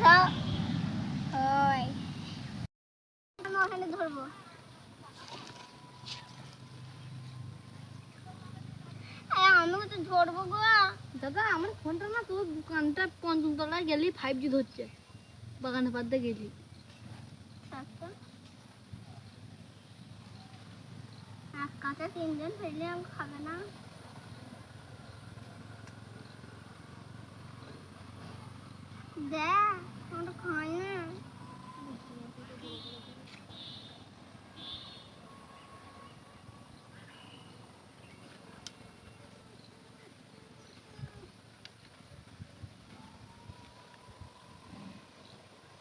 দাও ওই আমি ওখানে ধরবো আমি তো ধরবো গো দাদা আমার ফোনটা না তোর দোকানটা পঞ্চম তলায় গেলি 5G ধরছে বাগানে পাদ্দে গেলি কাঁচা 3 দিন ফেললে আমি খাবে না দেখ আমরা খাই না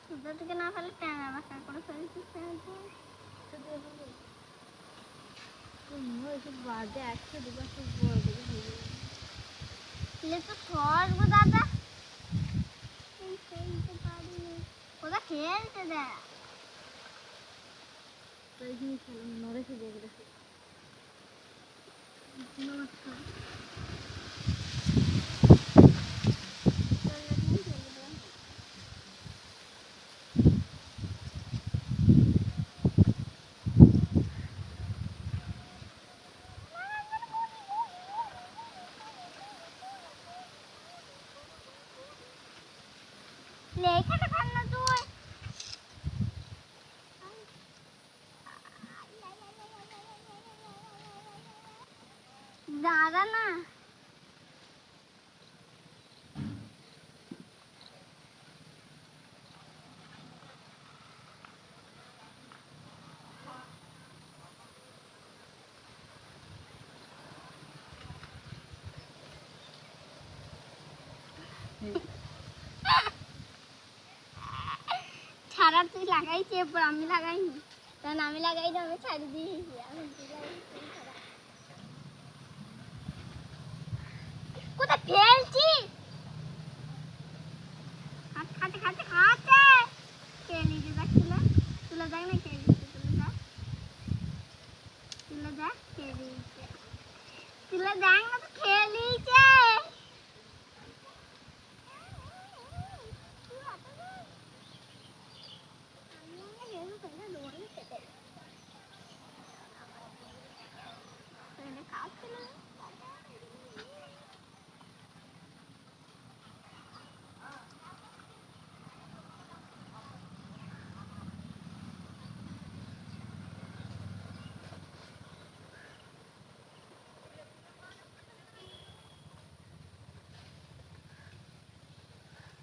সুন্দর থেকে না ফেলে ট্যাঙা বাসা করে ফেলছিস বাজে 100 200 বড় বড় হয়ে যাবে তো সরবো দাদা খেলতে পারি ওরা খেলতে দেয় তাই জন্য খেলাম নড়েছে দেখে নমস্কার লেখাটা খান না তুই দাদা না ছাড়া তুই লাগাইছি এরপর আমি লাগাইনি কারণ আমি লাগাইনি আমি ছাড়ি দিয়েছি কোথায় ফেলছি খাতে খাতে খাতে খেয়ে নিতে দেখ তুলে দেখ না খেয়ে দিচ্ছে তুলে দেখ খেয়ে দিচ্ছে তুলে দেখ না তো খেয়ে নিয়েছে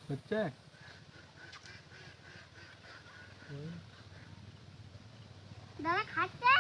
হচ্ছে দাদা খাচ্ছে